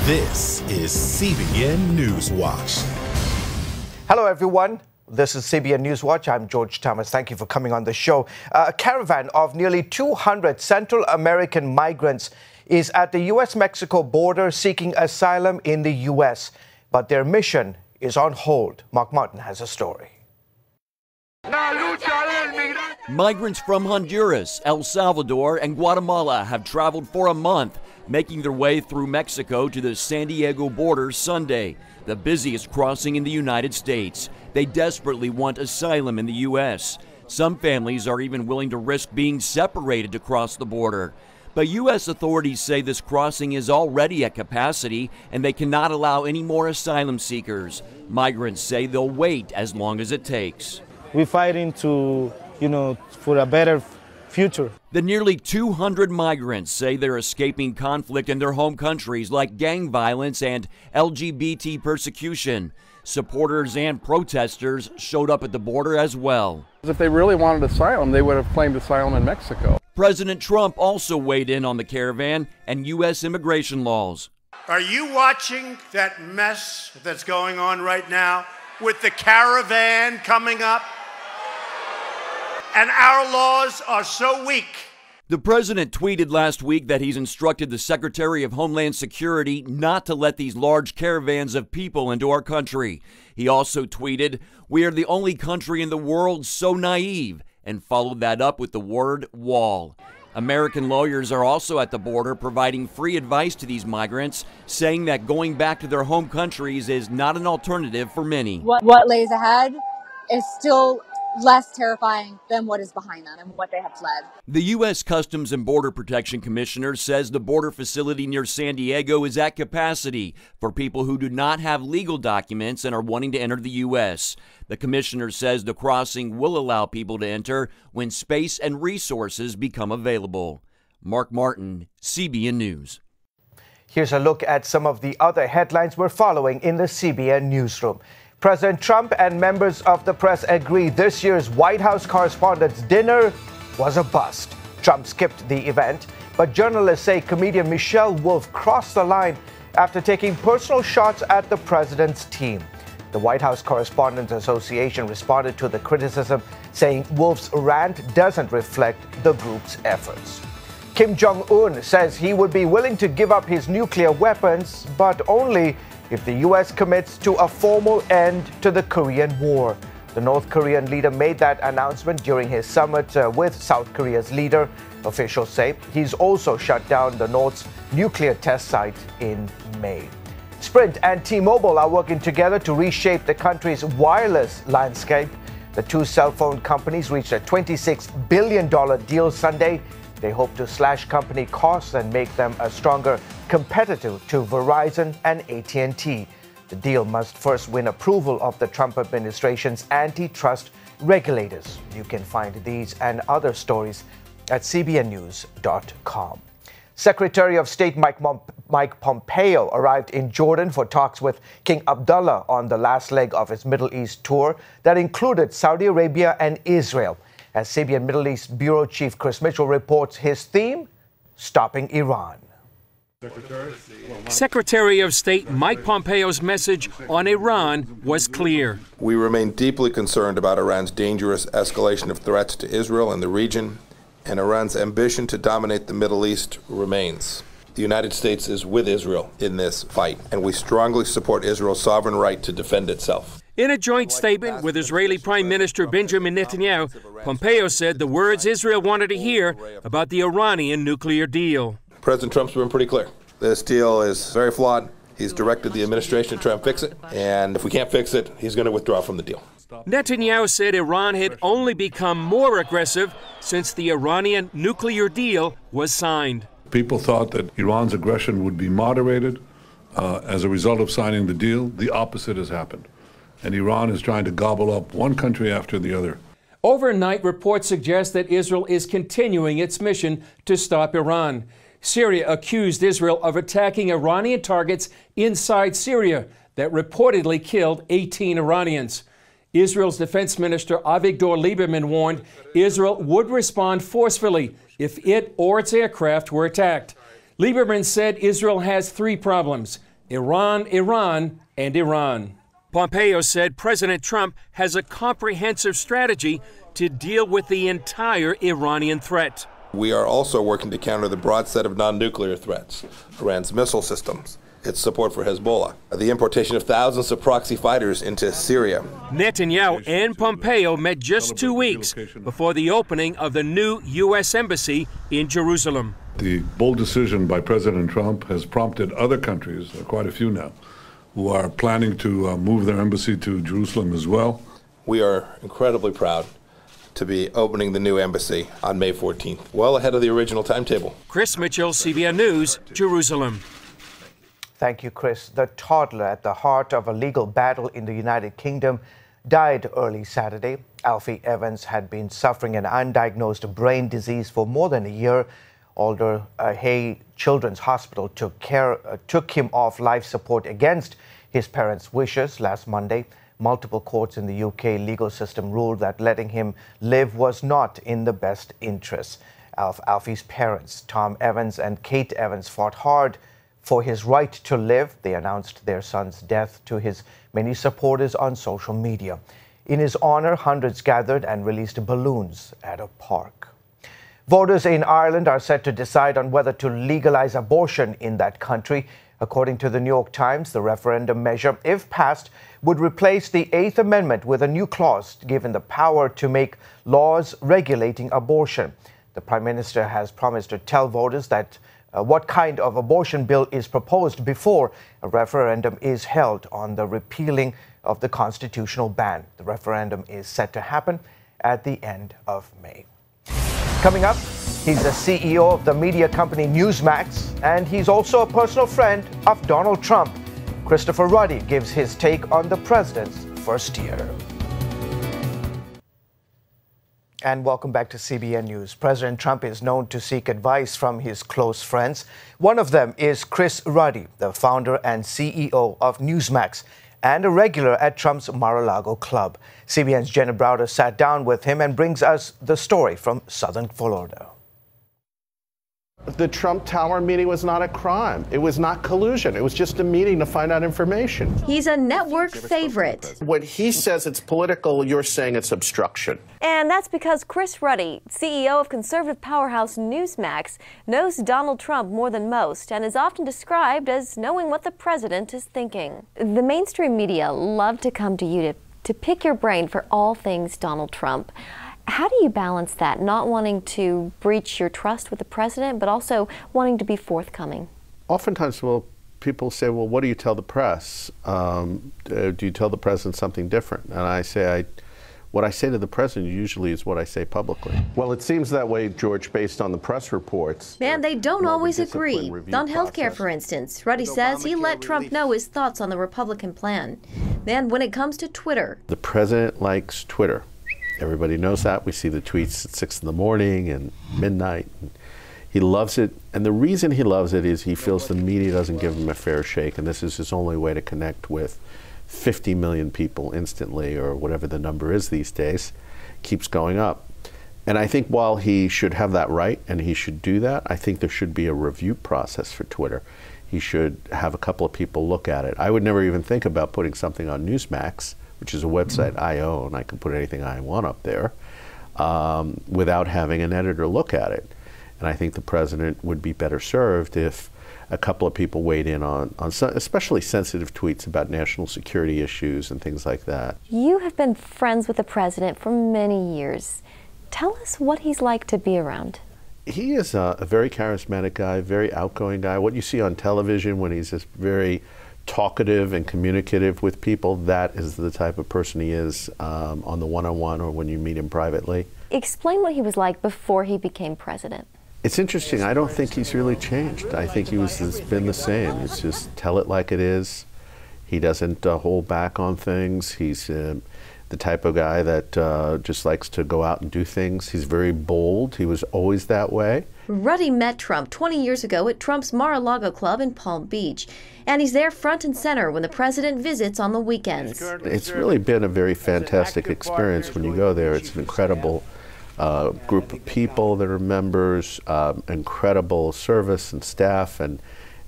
This is CBN NewsWatch. Hello, everyone. This is CBN NewsWatch. I'm George Thomas. Thank you for coming on the show. A caravan of nearly 200 Central American migrants is at the U.S.-Mexico border seeking asylum in the U.S., but their mission is on hold. Mark Martin has a story. Migrants from Honduras, El Salvador, and Guatemala have traveled for a month, making their way through Mexico to the San Diego border Sunday, the busiest crossing in the United States. They desperately want asylum in the U.S. Some families are even willing to risk being separated to cross the border. But U.S. authorities say this crossing is already at capacity and they cannot allow any more asylum seekers. Migrants say they'll wait as long as it takes. We're fighting to, for a better future. The nearly 200 migrants say they're escaping conflict in their home countries like gang violence and LGBT persecution. Supporters and protesters showed up at the border as well. If they really wanted asylum, they would have claimed asylum in Mexico. President Trump also weighed in on the caravan and U.S. immigration laws. Are you watching that mess that's going on right now with the caravan coming up? And our laws are so weak. The president tweeted last week that he's instructed the Secretary of Homeland Security not to let these large caravans of people into our country. He also tweeted, "We are the only country in the world so naive," and followed that up with the word wall. American lawyers are also at the border providing free advice to these migrants, saying that going back to their home countries is not an alternative for many. What lays ahead is still less terrifying than what is behind them and what they have fled. The U.S. Customs and Border Protection Commissioner says the border facility near San Diego is at capacity for people who do not have legal documents and are wanting to enter the U.S. The commissioner says the crossing will allow people to enter when space and resources become available. Mark Martin, CBN News. Here's a look at some of the other headlines we're following in the CBN newsroom. President Trump and members of the press agree this year's White House Correspondents' Dinner was a bust. Trump skipped the event, but journalists say comedian Michelle Wolf crossed the line after taking personal shots at the president's team. The White House Correspondents Association responded to the criticism, saying Wolf's rant doesn't reflect the group's efforts. Kim Jong-un says he would be willing to give up his nuclear weapons, but only if the U.S. commits to a formal end to the Korean War. The North Korean leader made that announcement during his summit with South Korea's leader. Officials say he's also shut down the North's nuclear test site in May. Sprint and T-Mobile are working together to reshape the country's wireless landscape. The two cell phone companies reached a $26 billion deal Sunday. They hope to slash company costs and make them a stronger competitor to Verizon and AT&T. The deal must first win approval of the Trump administration's antitrust regulators. You can find these and other stories at cbnnews.com. Secretary of State Mike Pompeo arrived in Jordan for talks with King Abdullah on the last leg of his Middle East tour that included Saudi Arabia and Israel. As CBN Middle East Bureau Chief Chris Mitchell reports, his theme, stopping Iran. Secretary of State Mike Pompeo's message on Iran was clear. We remain deeply concerned about Iran's dangerous escalation of threats to Israel and the region, and Iran's ambition to dominate the Middle East remains. The United States is with Israel in this fight, and we strongly support Israel's sovereign right to defend itself. In a joint statement with Israeli Prime Minister Benjamin Netanyahu, Pompeo said the words Israel wanted to hear about the Iranian nuclear deal. President Trump's been pretty clear. This deal is very flawed. He's directed the administration to try and fix it, and if we can't fix it, he's going to withdraw from the deal. Netanyahu said Iran had only become more aggressive since the Iranian nuclear deal was signed. People thought that Iran's aggression would be moderated as a result of signing the deal. The opposite has happened. And Iran is trying to gobble up one country after the other. Overnight, reports suggest that Israel is continuing its mission to stop Iran. Syria accused Israel of attacking Iranian targets inside Syria that reportedly killed 18 Iranians. Israel's Defense Minister Avigdor Lieberman warned Israel would respond forcefully if it or its aircraft were attacked. Lieberman said Israel has three problems: Iran, Iran, and Iran. Pompeo said President Trump has a comprehensive strategy to deal with the entire Iranian threat. We are also working to counter the broad set of non-nuclear threats, Iran's missile systems, its support for Hezbollah, the importation of thousands of proxy fighters into Syria. Netanyahu and Pompeo met just 2 weeks before the opening of the new U.S. Embassy in Jerusalem. The bold decision by President Trump has prompted other countries, quite a few now, who are planning to move their embassy to Jerusalem as well. We are incredibly proud to be opening the new embassy on May 14th, well ahead of the original timetable. Chris Mitchell, CBN News, Jerusalem. Thank you, Chris. The toddler at the heart of a legal battle in the United Kingdom died early Saturday. Alfie Evans had been suffering an undiagnosed brain disease for more than a year. Alder Hay Children's Hospital took him off life support against his parents' wishes last Monday. Multiple courts in the UK legal system ruled that letting him live was not in the best interest of Alfie's parents. Tom Evans and Kate Evans fought hard for his right to live. They announced their son's death to his many supporters on social media. In his honor, hundreds gathered and released balloons at a park. Voters in Ireland are set to decide on whether to legalize abortion in that country. According to the New York Times, the referendum measure, if passed, would replace the Eighth Amendment with a new clause given the power to make laws regulating abortion. The Prime Minister has promised to tell voters that what kind of abortion bill is proposed before a referendum is held on the repealing of the constitutional ban. The referendum is set to happen at the end of May. Coming up, he's the CEO of the media company Newsmax, and he's also a personal friend of Donald Trump. Christopher Ruddy gives his take on the president's first year. And welcome back to CBN News. President Trump is known to seek advice from his close friends. One of them is Chris Ruddy, the founder and CEO of Newsmax, and a regular at Trump's Mar-a-Lago club. CBN's Jenna Browder sat down with him and brings us the story from Southern Florida. The Trump Tower meeting was not a crime. It was not collusion. It was just a meeting to find out information. He's a network favorite. When he says it's political, you're saying it's obstruction. And that's because Chris Ruddy, CEO of conservative powerhouse Newsmax, knows Donald Trump more than most and is often described as knowing what the president is thinking. The mainstream media love to come to you to pick your brain for all things Donald Trump. How do you balance that, not wanting to breach your trust with the president, but also wanting to be forthcoming? Oftentimes, people say, well, what do you tell the press? Do you tell the president something different? And I say, what I say to the president usually is what I say publicly. Well, it seems that way, George, based on the press reports. And they don't always agree. On healthcare, for instance, Ruddy says he let Trump know his thoughts on the Republican plan. Then when it comes to Twitter. The president likes Twitter. Everybody knows that. We see the tweets at 6 in the morning and midnight. He loves it. And the reason he loves it is he feels the media doesn't give him a fair shake. And this is his only way to connect with 50 million people instantly, or whatever the number is these days, keeps going up. And I think while he should have that right and he should do that, I think there should be a review process for Twitter. He should have a couple of people look at it. I would never even think about putting something on Newsmax, which is a website I own. I can put anything I want up there without having an editor look at it. And I think the president would be better served if a couple of people weighed in on some, especially sensitive tweets about national security issues and things like that. You have been friends with the president for many years. Tell us what he's like to be around. He is a very charismatic guy, very outgoing guy. What you see on television when he's just very talkative and communicative with people, that is the type of person he is on the one-on-one or when you meet him privately. Explain what he was like before he became president. It's interesting. I don't think he's really changed. I think he's been the same. It's just tell it like it is. He doesn't hold back on things. He's the type of guy that just likes to go out and do things. He's very bold. He was always that way. Ruddy met Trump 20 years ago at Trump's Mar-a-Lago club in Palm Beach. And he's there front and center when the president visits on the weekends. It's really been a very fantastic experience when you go there. It's an incredible group of people that are members, incredible service and staff, and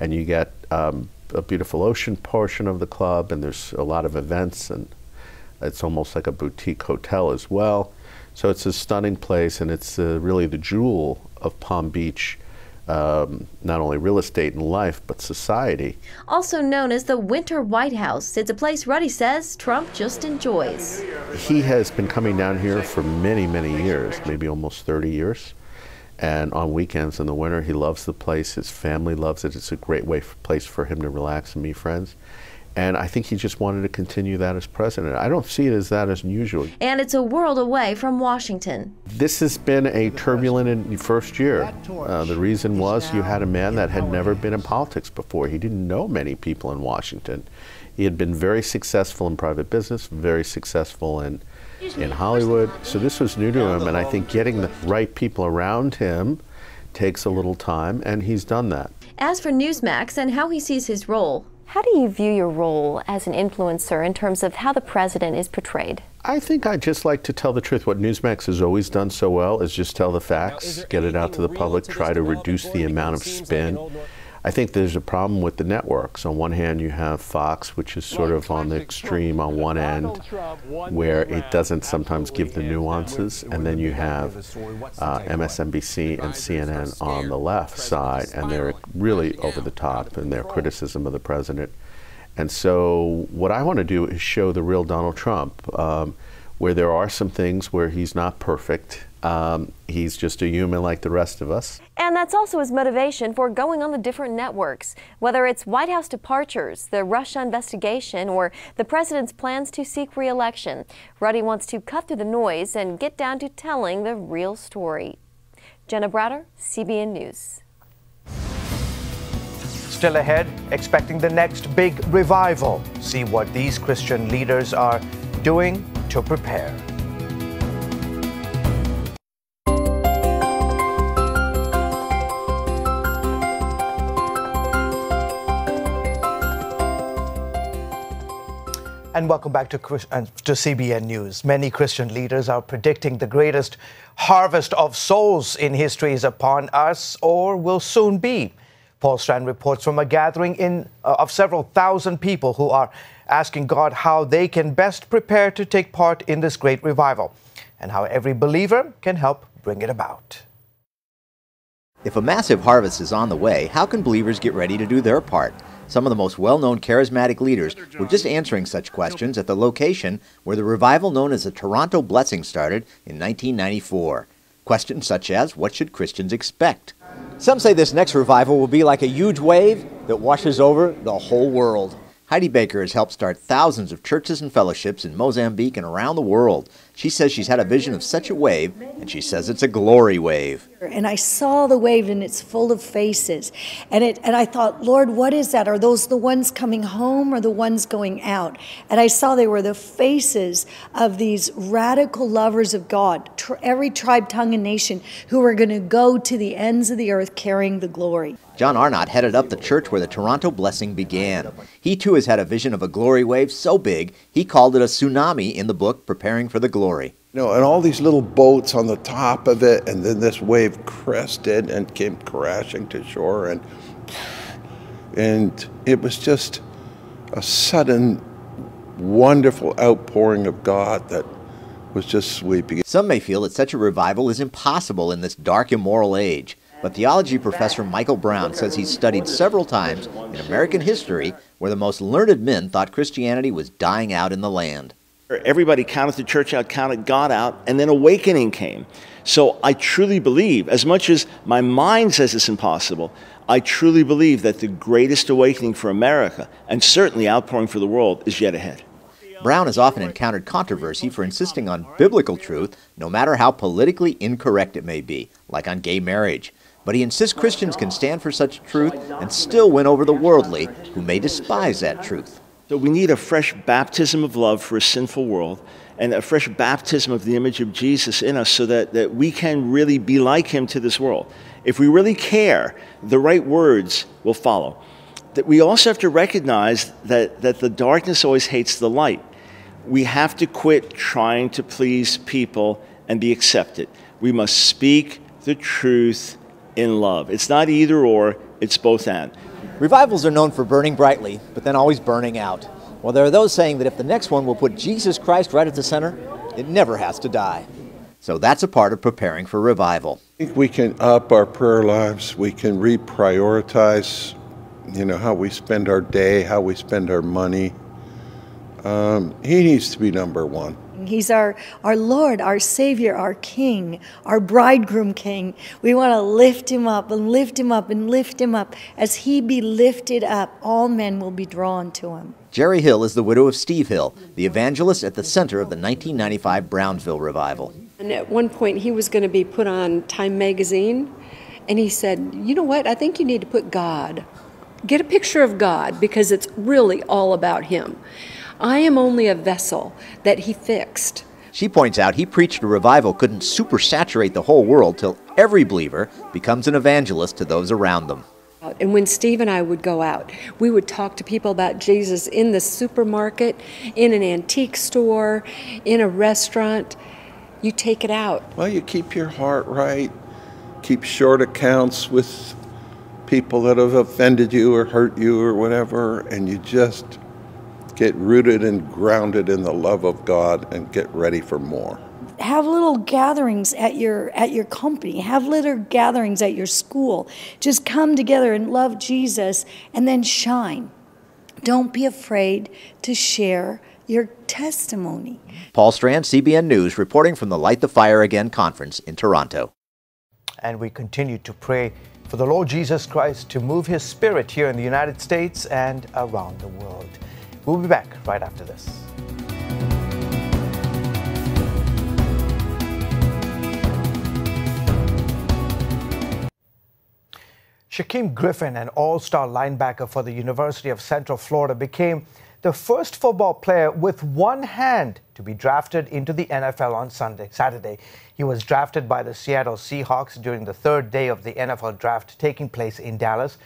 you get a beautiful ocean portion of the club, and there's a lot of events, and it's almost like a boutique hotel as well. So it's a stunning place, and it's really the jewel of Palm Beach, not only real estate and life, but society. Also known as the Winter White House, it's a place Ruddy says Trump just enjoys. He has been coming down here for many, many years, maybe almost 30 years. And on weekends in the winter, he loves the place. His family loves it. It's a great place for him to relax and meet friends. And I think he just wanted to continue that as president. I don't see it as that as unusual. And it's a world away from Washington. This has been a turbulent first year. The reason was you had a man that had never been in politics before. He didn't know many people in Washington. He had been very successful in private business, very successful in Hollywood. So this was new to him, and I think getting the right people around him takes a little time, and he's done that. As for Newsmax and how he sees his role, how do you view your role as an influencer in terms of how the president is portrayed? I think I just like to tell the truth. What Newsmax has always done so well is just tell the facts, get it out to the public, try to reduce the amount of spin. I think there's a problem with the networks. On one hand, you have Fox, which is sort of on the extreme on one end, where it doesn't sometimes give the nuances, and then you have MSNBC and CNN on the left side, and they're really over the top in their criticism of the president. And so what I want to do is show the real Donald Trump, where there are some things where he's not perfect. He's just a human like the rest of us. And that's also his motivation for going on the different networks, whether it's White House departures, the Russia investigation, or the president's plans to seek re-election. Ruddy wants to cut through the noise and get down to telling the real story. Jenna Browder, CBN News. Still ahead, expecting the next big revival. See what these Christian leaders are doing to prepare. And welcome back to CBN News. Many Christian leaders are predicting the greatest harvest of souls in history is upon us or will soon be. Paul Strand reports from a gathering of several thousand people who are asking God how they can best prepare to take part in this great revival and how every believer can help bring it about. If a massive harvest is on the way, how can believers get ready to do their part? Some of the most well-known charismatic leaders were just answering such questions at the location where the revival known as the Toronto Blessing started in 1994. Questions such as, what should Christians expect? Some say this next revival will be like a huge wave that washes over the whole world. Heidi Baker has helped start thousands of churches and fellowships in Mozambique and around the world. She says she's had a vision of such a wave, and she says it's a glory wave. And I saw the wave, and it's full of faces. And I thought, Lord, what is that? Are those the ones coming home or the ones going out? And I saw they were the faces of these radical lovers of God, every tribe, tongue, and nation, who are going to go to the ends of the earth carrying the glory. John Arnott headed up the church where the Toronto Blessing began. He too has had a vision of a glory wave so big, he called it a tsunami in the book, Preparing for the Glory. You know, and all these little boats on the top of it, and then this wave crested and came crashing to shore, and it was just a sudden, wonderful outpouring of God that was just sweeping. Some may feel that such a revival is impossible in this dark, immoral age. But theology professor Michael Brown says he's studied several times in American history where the most learned men thought Christianity was dying out in the land. Everybody counted the church out, counted God out, and then awakening came. So I truly believe, as much as my mind says it's impossible, I truly believe that the greatest awakening for America, and certainly outpouring for the world, is yet ahead. Brown has often encountered controversy for insisting on biblical truth, no matter how politically incorrect it may be, like on gay marriage. But he insists Christians can stand for such truth and still win over the worldly, who may despise that truth. So we need a fresh baptism of love for a sinful world, and a fresh baptism of the image of Jesus in us so that we can really be like him to this world. If we really care, the right words will follow. That we also have to recognize that the darkness always hates the light. We have to quit trying to please people and be accepted. We must speak the truth in love. It's not either or, It's both and. Revivals are known for burning brightly, but then always burning out. Well, there are those saying that if the next one will put Jesus Christ right at the center, it never has to die. So that's a part of preparing for revival. I think we can up our prayer lives. We can reprioritize, how we spend our day, how we spend our money. He needs to be number one. He's our Lord, our Savior, our King, our bridegroom King. We want to lift him up and lift him up and lift him up. As he be lifted up, all men will be drawn to him. Jerry Hill is the widow of Steve Hill, the evangelist at the center of the 1995 Brownsville revival. And at one point he was going to be put on Time magazine, and he said, you know what, I think you need to put God. Get a picture of God, because it's really all about him. I am only a vessel that he fixed. She points out he preached a revival couldn't supersaturate the whole world till every believer becomes an evangelist to those around them. And when Steve and I would go out, we would talk to people about Jesus in the supermarket, in an antique store, in a restaurant. You take it out. Well, you keep your heart right, keep short accounts with people that have offended you or hurt you or whatever, and you just get rooted and grounded in the love of God and get ready for more. Have little gatherings at your company. Have little gatherings at your school. Just come together and love Jesus and then shine. Don't be afraid to share your testimony. Paul Strand, CBN News, reporting from the Light the Fire Again conference in Toronto. And we continue to pray for the Lord Jesus Christ to move his spirit here in the United States and around the world. We'll be back right after this. Shaquem Griffin, an all-star linebacker for the University of Central Florida, became the first football player with one hand to be drafted into the NFL on Saturday. He was drafted by the Seattle Seahawks during the third day of the NFL draft taking place in Dallas.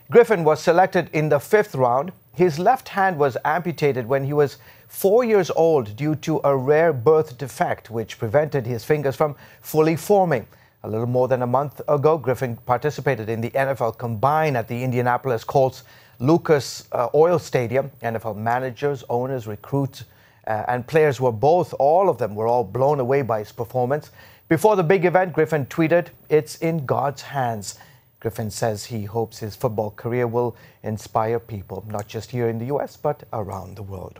Griffin was selected in the 5th round. His left hand was amputated when he was 4 years old due to a rare birth defect, which prevented his fingers from fully forming. A little more than a month ago, Griffin participated in the NFL Combine at the Indianapolis Colts Lucas Oil Stadium. NFL managers, owners, recruits, and players were all of them were all blown away by his performance. Before the big event, Griffin tweeted, "It's in God's hands." Griffin says he hopes his football career will inspire people, not just here in the U.S., but around the world.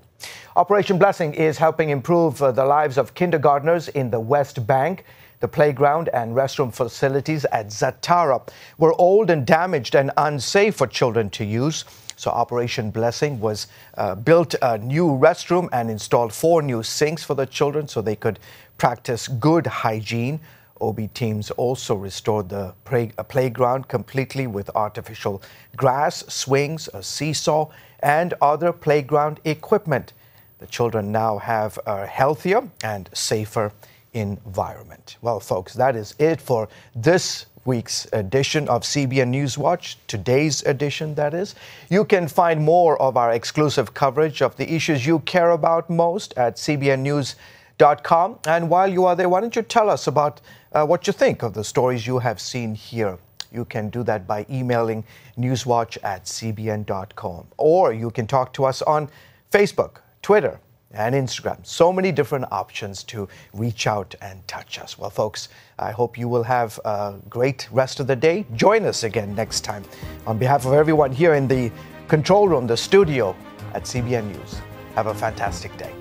Operation Blessing is helping improve the lives of kindergartners in the West Bank. The playground and restroom facilities at Zatara were old and damaged and unsafe for children to use. So Operation Blessing was built a new restroom and installed 4 new sinks for the children so they could practice good hygiene. OB teams also restored the playground completely with artificial grass, swings, a seesaw, and other playground equipment. The children now have a healthier and safer environment. Well, folks, that is it for this week's edition of CBN NewsWatch, today's edition, that is. You can find more of our exclusive coverage of the issues you care about most at cbnnews.com. And while you are there, why don't you tell us about what you think of the stories you have seen here. You can do that by emailing newswatch@cbn.com. Or you can talk to us on Facebook, Twitter, and Instagram. So many different options to reach out and touch us. Well, folks, I hope you will have a great rest of the day. Join us again next time. On behalf of everyone here in the control room, the studio at CBN News, have a fantastic day.